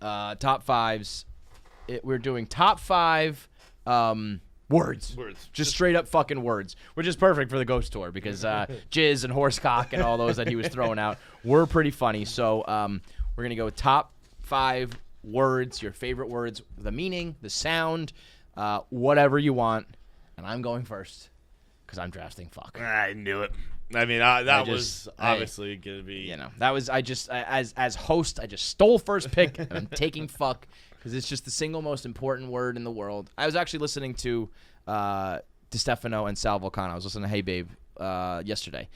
Top fives. We're doing top 5 words. Just straight up fucking words, which is perfect for the ghost tour because jizz and horsecock and all those that he was throwing out were pretty funny. So we're going to go top 5 words, your favorite words, the meaning, the sound, whatever you want. And I'm going first because I'm drafting fuck. I knew it. I mean, that was obviously going to be. That was, as host, I just stole first pick and I'm taking fuck because it's just the single most important word in the world. I was actually listening to DeStefano and Sal Volcano. I was listening to Hey Babe yesterday.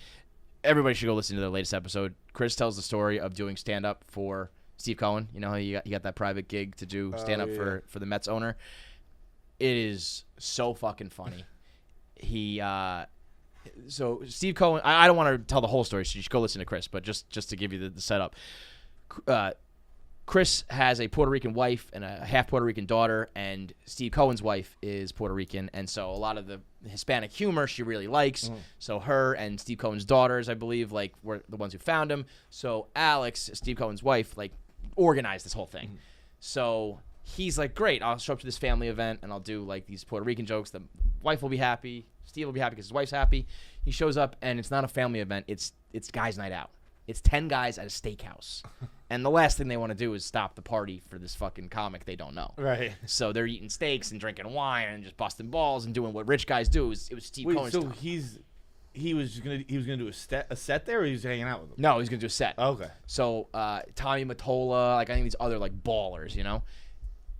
Everybody should go listen to the latest episode. Chris tells the story of doing stand-up for Steve Cohen. You know how he got that private gig to do stand-up for the Mets owner? It is so fucking funny. So Steve Cohen, I don't want to tell the whole story, so you should go listen to Chris, but just to give you the setup. Chris has a Puerto Rican wife and a half Puerto Rican daughter, and Steve Cohen's wife is Puerto Rican, and so a lot of the Hispanic humor she really likes. So her and Steve Cohen's daughters, I believe, were the ones who found him. So Alex, Steve Cohen's wife, organized this whole thing. So he's like, great, I'll show up to this family event, and I'll do, these Puerto Rican jokes. The wife will be happy. Steve will be happy because his wife's happy. He shows up, and it's not a family event. It's guys' night out. It's 10 guys at a steakhouse. And the last thing they want to do is stop the party for this fucking comic they don't know. Right. So they're eating steaks and drinking wine and just busting balls and doing what rich guys do. It was Steve Cohen's so stuff. he was gonna do a set there, or he was hanging out with them? No, he's gonna do a set. Okay. So Tommy Mottola, I think these other ballers,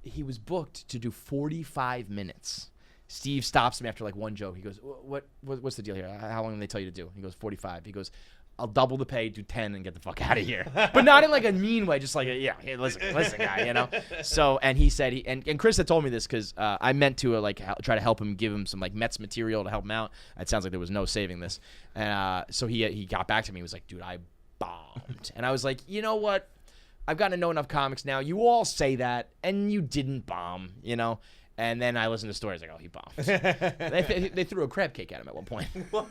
he was booked to do 45 minutes. Steve stops him after one joke. He goes, what's the deal here? How long did they tell you to do? He goes, 45. He goes, I'll double the pay, do 10, and get the fuck out of here. But not in a mean way, just hey, listen, guy, So, and he said, and Chris had told me this because I meant to try to help him, give him some Mets material to help him out. It sounds like there was no saving this. And so he got back to me. He was like, dude, I bombed. And I was like, you know what? I've gotten to know enough comics now. You all say that, and you didn't bomb, And then I listened to stories oh, he bombed. they threw a crab cake at him at one point. What?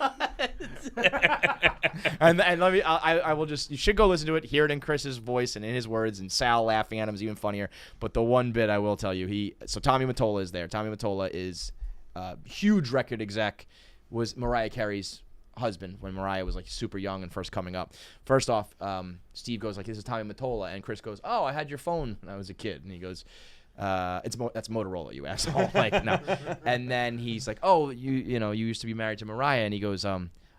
and let me, I will just, you should go listen to it, hear it in Chris's voice and in his words, and Sal laughing at him is even funnier. But the one bit I will tell you, so Tommy Mottola is there. Tommy Mottola is a huge record exec, was Mariah Carey's husband when Mariah was super young and first coming up. First off, Steve goes this is Tommy Mottola, and Chris goes, oh, I had your phone when I was a kid, and he goes, that's Motorola, you asshole. No. And then he's like, oh, you used to be married to Mariah, and he goes,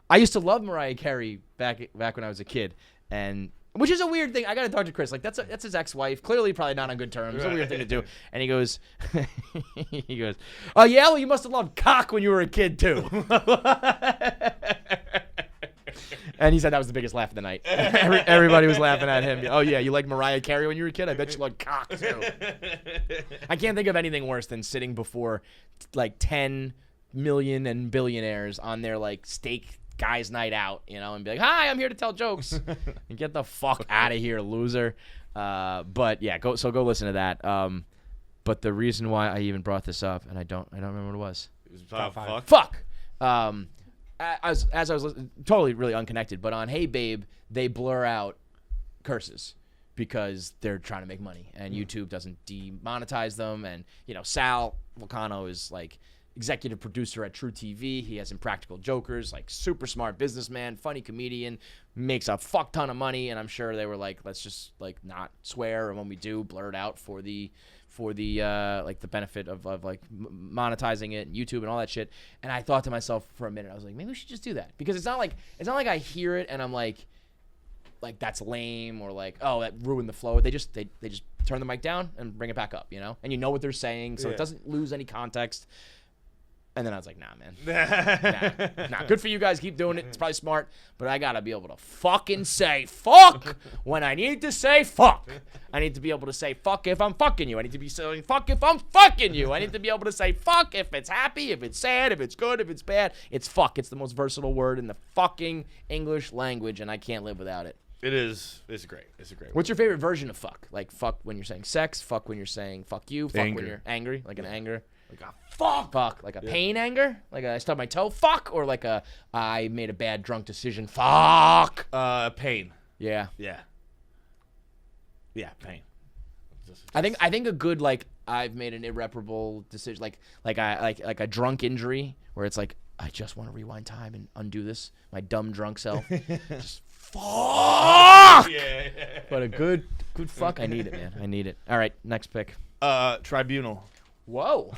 I used to love Mariah Carey back when I was a kid, and which is a weird thing. I gotta talk to Chris. That's his ex-wife. Clearly, probably not on good terms. It's a weird thing to do. And he goes, oh yeah, well you must have loved cock when you were a kid too. And he said that was the biggest laugh of the night. Everybody was laughing at him. Oh, yeah, you like Mariah Carey when you were a kid? I bet you like cock, too. I can't think of anything worse than sitting before 10 million and billionaires on their steak guys night out, and be like, hi, I'm here to tell jokes. And get the fuck out of here, loser. But yeah, go listen to that. But the reason why I even brought this up, and I don't remember what it was. It was about fuck. Fuck. As I was listening, totally really unconnected, but on Hey Babe, they blur out curses because they're trying to make money, and YouTube doesn't demonetize them. And Sal Volcano is executive producer at True TV. He has Impractical Jokers, super smart businessman, funny comedian, makes a fuck ton of money. And I'm sure they were let's just not swear, and when we do, blur it out for the the benefit of monetizing it and YouTube and all that shit. And I thought to myself for a minute, I was like, maybe we should just do that, because it's not like I hear it and I'm like that's lame, or oh, that ruined the flow. They just turn the mic down and bring it back up, and you know what they're saying, so it doesn't lose any context. And then I was like, nah, man. Nah. Good for you guys. Keep doing it. It's probably smart. But I got to be able to fucking say fuck when I need to say fuck. I need to be able to say fuck if I'm fucking you. I need to be saying fuck if I'm fucking you. I need to be able to say fuck if it's happy, if it's sad, if it's good, if it's bad. It's fuck. It's the most versatile word in the fucking English language, and I can't live without it. It is. It's great. It's a great word. What's your favorite version of fuck? Fuck when you're saying sex, fuck when you're saying fuck you, fuck Anger. when you're angry, an anger. A fuck. Fuck. A pain anger? I stubbed my toe? Fuck. Or I made a bad drunk decision? Fuck. Pain. Yeah. Yeah. Yeah, pain. I think a good like I've made an irreparable decision like a drunk injury where it's like I just want to rewind time and undo this. My dumb drunk self. Just fuck. Yeah. But a good fuck. I need it, man. I need it. All right, next pick. Tribunal. Whoa.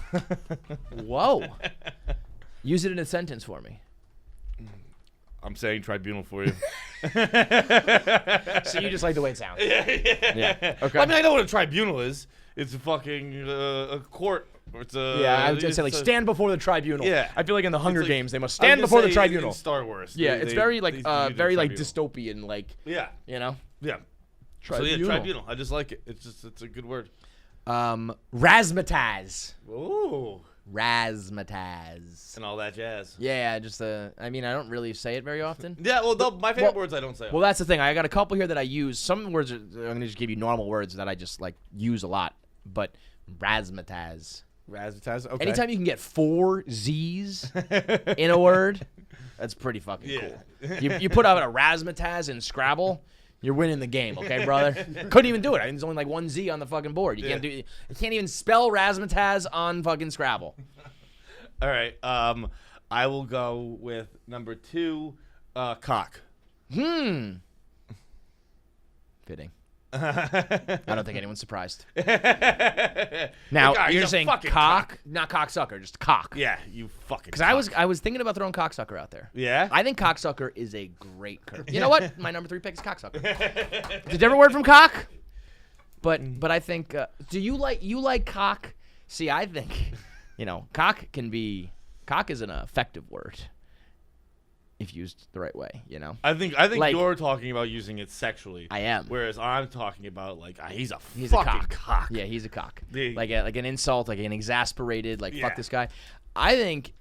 Whoa. Use it in a sentence for me. I'm saying tribunal for you. So you just like the way it sounds. Yeah. Okay. Well, I mean, I know what a tribunal is. It's a fucking a court. Or it's a, Yeah, I was gonna say like stand before the tribunal. Yeah. I feel like in the Hunger like- Games they must I was stand gonna before the say tribunal. In Star Wars. Yeah, it's very like they do very like tribunal. dystopian, like Yeah. you know. Yeah. Tribunal. So yeah, tribunal. I just like it. It's a good word. Razzmatazz. Ooh. Razzmatazz. And all that jazz. Yeah, just I mean, I don't really say it very often. Yeah, well, my favorite well- words I don't say. Well, that's the thing. I got a couple here that I use. Some words I'm gonna just give you normal words that I just like use a lot. But razzmatazz. Razzmatazz. Okay. Anytime you can get 4 Z's in a word, that's pretty fucking cool. You put out a razzmatazz in Scrabble, you're winning the game, okay, brother? Couldn't even do it. I mean, there's only like 1 Z on the fucking board. You can't even spell razzmatazz on fucking Scrabble. All right. I will go with number 2, cock. Fitting. I don't think anyone's surprised. Now God, you're he's a saying fucking cock, not cocksucker, just cock. Yeah, you fucking. Because I was thinking about throwing cocksucker out there. Yeah. I think cocksucker is a great curve. You know what? My number 3 pick is cocksucker. It's a different word from cock, but I think do you like cock? See, I think cock is an effective word if used the right way. I think Like- you're talking about using it sexually. I am. Whereas I'm talking about like he's a He's fucking a cock. Yeah, he's a cock. Like an insult, like an exasperated, like fuck Yeah. this guy. I think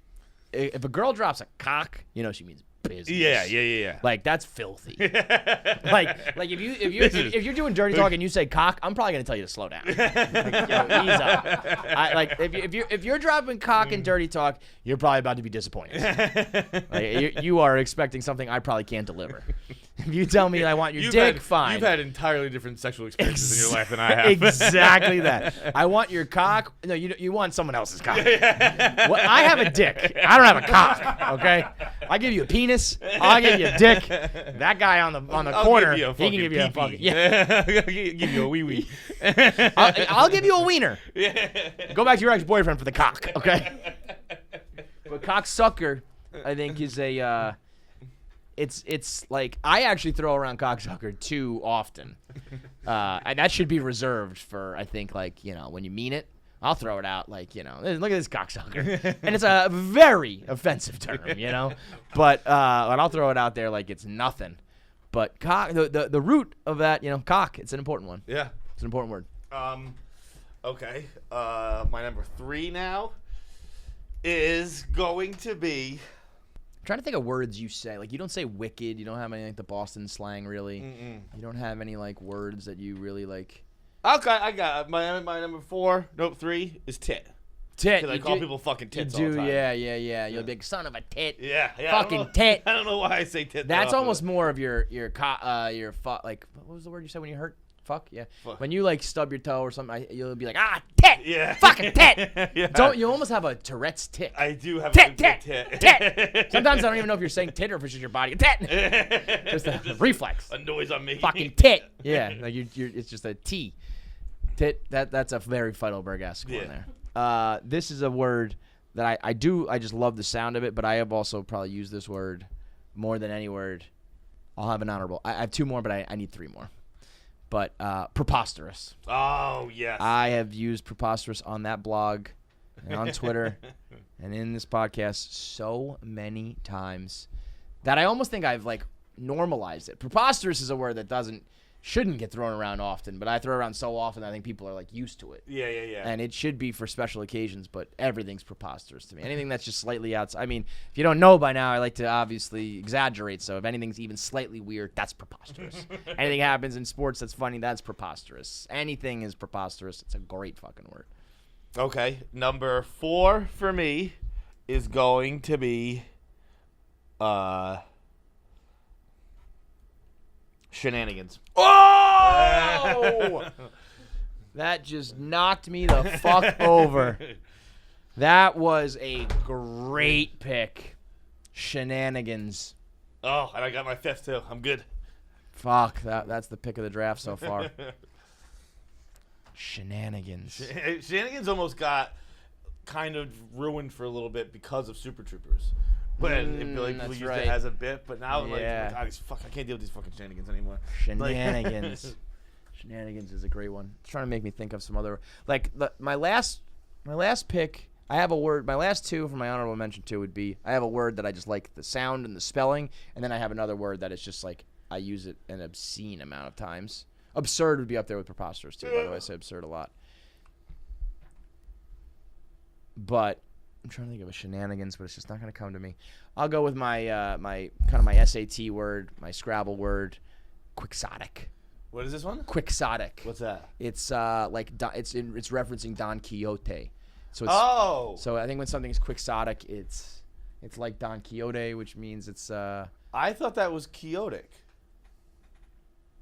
if a girl drops a cock, she means business. Yeah. Like that's filthy. like if you're doing dirty talk and you say cock, I'm probably gonna tell you to slow down. Like, ease up. If you're dropping cock and dirty talk, you're probably about to be disappointed. Like, you are expecting something I probably can't deliver. If you tell me I want your dick, fine. You've had entirely different sexual experiences in your life than I have. Exactly that. I want your cock. No, you want someone else's cock. Well, I have a dick. I don't have a cock. Okay. I give you a penis. I'll give you a dick. That guy on the corner, he can give you a fucking I'll give you a wee wee. I'll give you a wiener. Go back to your ex-boyfriend for the cock. Okay. But cocksucker, I think, is a. It's like I actually throw around cocksucker too often. And that should be reserved for, I think, like, when you mean it, I'll throw it out like, look at this cocksucker. And it's a very offensive term, But I'll throw it out there like it's nothing. But cock, the root of that, cock, it's an important one. Yeah. It's an important word. Okay. My number 3 now is going to be. Trying to think of words you say. Like, you don't say wicked. You don't have any like the Boston slang, really. You don't have any like words that you really like. Okay, I got my number 4. Nope, 3 is tit. Tit. Because I call people fucking tits you all do, the time. yeah. You're a big son of a tit. Yeah. Fucking tit. I don't know why I say tit. That's that almost often. more of your like, what was the word you said when you hurt? Fuck, yeah. Fuck. When you like stub your toe or something, you'll be like, tit. Yeah. Fucking tit. Yeah. Don't you almost have a Tourette's tick? I do have Tit, a tit, good tit. Sometimes I don't even know if you're saying tit or if it's just your body. Tit. Just a reflex. A noise on me. Fucking tit. Yeah, like you're it's just a T. Tit. That's a very Feidelberg-esque one there. This is a word that I just love the sound of it, but I have also probably used this word more than any word. I'll have an honorable. I have 2 more, but I need 3 more. But preposterous. Oh, yes. I have used preposterous on that blog and on Twitter and in this podcast so many times that I almost think I've like normalized it. Preposterous is a word that shouldn't get thrown around often, but I throw it around so often that I think people are like used to it. Yeah. And it should be for special occasions, but everything's preposterous to me. Anything that's just slightly outside. I mean, if you don't know by now, I like to obviously exaggerate. So if anything's even slightly weird, that's preposterous. Anything happens in sports that's funny, that's preposterous. Anything is preposterous. It's a great fucking word. Okay. Number 4 for me is going to be shenanigans. Oh! That just knocked me the fuck over. That was a great pick. Shenanigans. Oh, and I got my fifth too. I'm good. Fuck, that's the pick of the draft so far. Shenanigans. Shenanigans almost got kind of ruined for a little bit because of Super Troopers. But people used it as a bit, but now I'm like, fuck, I can't deal with these fucking shenanigans anymore. Shenanigans. Shenanigans is a great one. It's trying to make me think of some other my last pick. I have a word. My last two from my honorable mention too would be I have a word that I just like the sound and the spelling, and then I have another word that is just like I use it an obscene amount of times. Absurd would be up there with preposterous too. By the way, I say absurd a lot. But I'm trying to think of a shenanigans, but it's just not going to come to me. I'll go with my my SAT word, my Scrabble word, quixotic. What is this one? Quixotic. What's that? It's it's referencing Don Quixote. So so I think when something's quixotic, it's like Don Quixote, which means it's I thought that was chaotic.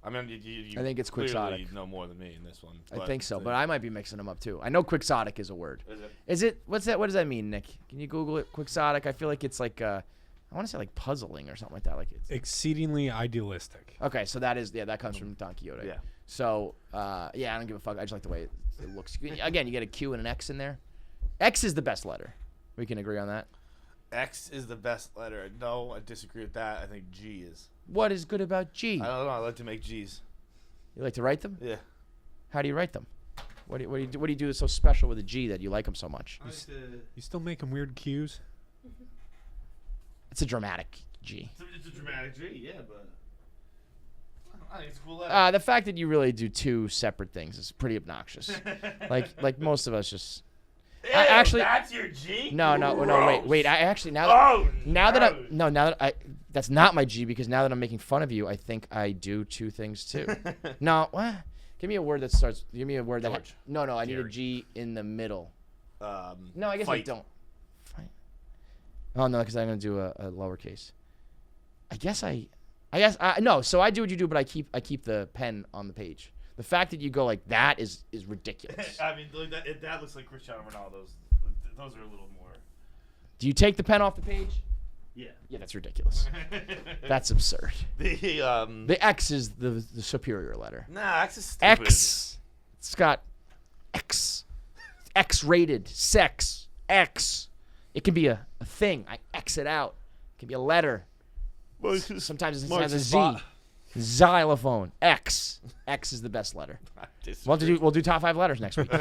I mean, you I think it's quixotic. You know more than me in this one. I think so, but I might be mixing them up too. I know quixotic is a word. Is it? What's that? What does that mean, Nick? Can you Google it? Quixotic. I feel like it's like I want to say like puzzling or something like that. Like it's exceedingly idealistic. Okay, so that comes from Don Quixote. Yeah. So I don't give a fuck. I just like the way it looks. Again, you get a Q and an X in there. X is the best letter. We can agree on that. X is the best letter. No, I disagree with that. I think G is. What is good about G? I don't know. I like to make G's. You like to write them? Yeah. How do you write them? What do you do that's so special with a G that you like them so much? You still making weird cues? It's a dramatic G. It's a dramatic G, yeah, but I think it's a cool letter. The fact that you really do two separate things is pretty obnoxious. like most of us just. Ew, actually, that's your G? No, wait. I actually now that that's not my G because now that I'm making fun of you, I think I do two things too. No, what? Give me a word that starts. Give me a word that. No, I need a G in the middle. No, I guess I don't. Fight. Oh no, because I'm gonna do a lowercase. I guess no. So I do what you do, but I keep the pen on the page. The fact that you go like that is ridiculous. I mean, that looks like Cristiano Ronaldo's. Those are a little more. Do you take the pen off the page? Yeah. Yeah, that's ridiculous. That's absurd. The X is the superior letter. Nah, X is stupid. X. It's got X. X-rated. Sex. X. It can be a thing. I X it out. It can be a letter. Sometimes it has a Z. Xylophone. X. X is the best letter. We'll do top 5 letters next week.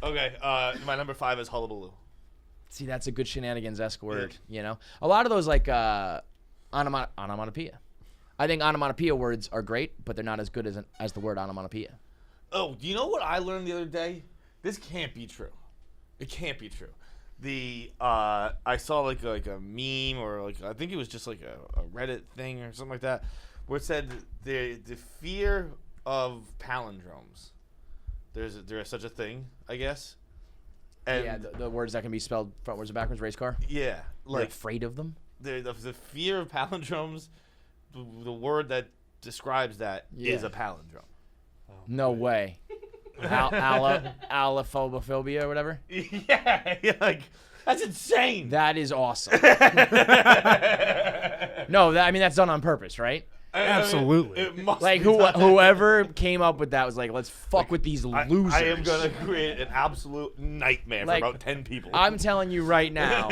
Okay. My number 5 is hullabaloo. See, that's a good shenanigans-esque word. Yeah. You know, a lot of those like onomatopoeia. I think onomatopoeia words are great, but they're not as good as the word onomatopoeia. Oh, do you know what I learned the other day? This can't be true. It can't be true. I saw like a meme or like I think it was just like a Reddit thing or something like that where it said the fear of palindromes. There is such a thing, I guess. And yeah, the words that can be spelled frontwards and backwards, race car. Yeah, You're afraid of them. The fear of palindromes. The word that describes that is a palindrome. No way. Allophobia or whatever. Yeah, like that's insane. That is awesome. No, I mean that's done on purpose, right? Absolutely. It must like be done. whoever came up with that was like, let's fuck with these losers. I am gonna create an absolute nightmare for about 10 people. I'm telling you right now.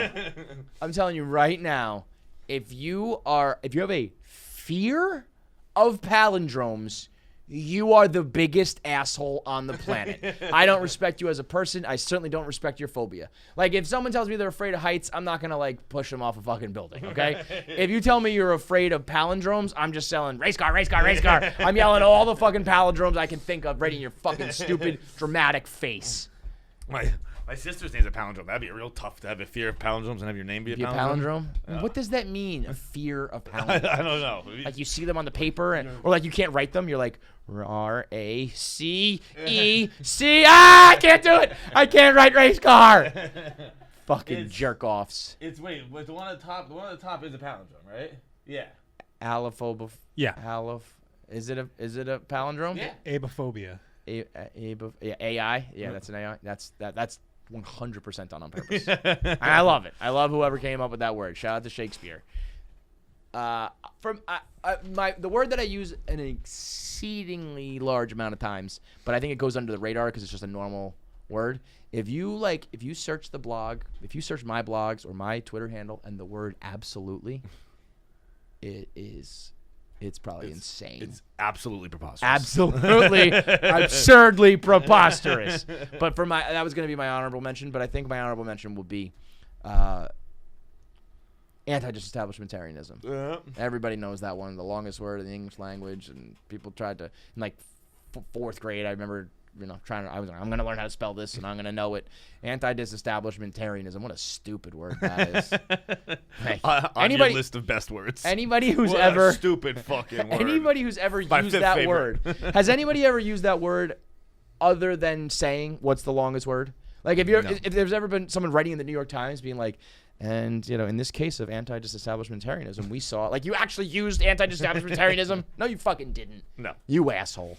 If you have a fear of palindromes, you are the biggest asshole on the planet. I don't respect you as a person. I certainly don't respect your phobia. Like, if someone tells me they're afraid of heights, I'm not going to, like, push them off a fucking building, okay? If you tell me you're afraid of palindromes, I'm just selling race car, race car, race car. I'm yelling all the fucking palindromes I can think of right in your fucking stupid, dramatic face. My sister's name's a palindrome. That'd be real tough to have a fear of palindromes and have your name be a palindrome. Yeah. What does that mean, a fear of palindromes? I don't know. Like you see them on the paper, or like you can't write them. You're like, R-A-C-E-C. I can't do it. I can't write race car. Fucking jerk-offs. It's the one at the top. The one at the top is a palindrome, right? Yeah. Allophobia. Yeah. Is it a palindrome? Yeah. Abophobia. AI. Yeah, that's an AI. That's 100% done on purpose. And I love it. I love whoever came up with that word. Shout out to Shakespeare. The word that I use an exceedingly large amount of times, but I think it goes under the radar because it's just a normal word. If you search the blog, if you search my blogs or my Twitter handle and the word absolutely, it's probably insane. It's absolutely preposterous. Absolutely absurdly preposterous. But that was going to be my honorable mention, but I think my honorable mention would be anti-disestablishmentarianism. Everybody knows that one, the longest word in the English language, and people tried to in like fourth grade. I remember, I'm going to learn how to spell this, and I'm going to know it. Anti-disestablishmentarianism. What a stupid word that is. Hey, on your list of best words. Anybody who's what ever a stupid fucking word. Anybody who's ever My used fifth that favorite. word. Has anybody ever used that word other than saying what's the longest word? Like if there's ever been someone writing in the New York Times being like, and in this case of anti-disestablishmentarianism, we saw like you actually used anti-disestablishmentarianism. No, you fucking didn't. No, you asshole.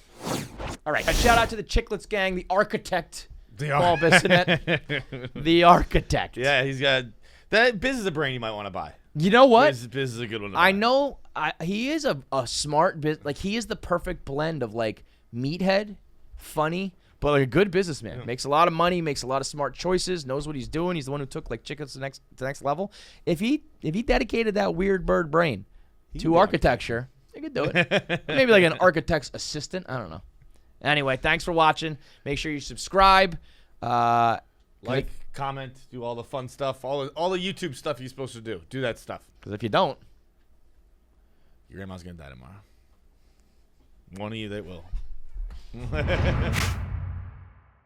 All right, a shout out to the Chicklets gang, the architect, Paul Bissonette, the architect. Yeah, he's got that. Biz is a brain you might want to buy. You know what? Biz is a good one. To I buy. know. He is a smart like he is the perfect blend of like meathead, funny, but like a good businessman. Yeah. Makes a lot of money, makes a lot of smart choices, knows what he's doing. He's the one who took like Chicklets to the next level. If he dedicated that weird bird brain to architecture, he could do it. Maybe like an architect's assistant. I don't know. Anyway, thanks for watching. Make sure you subscribe. Like, comment, do all the fun stuff, all the YouTube stuff you're supposed to do. Do that stuff. Because if you don't, your grandma's gonna die tomorrow. One of you that will.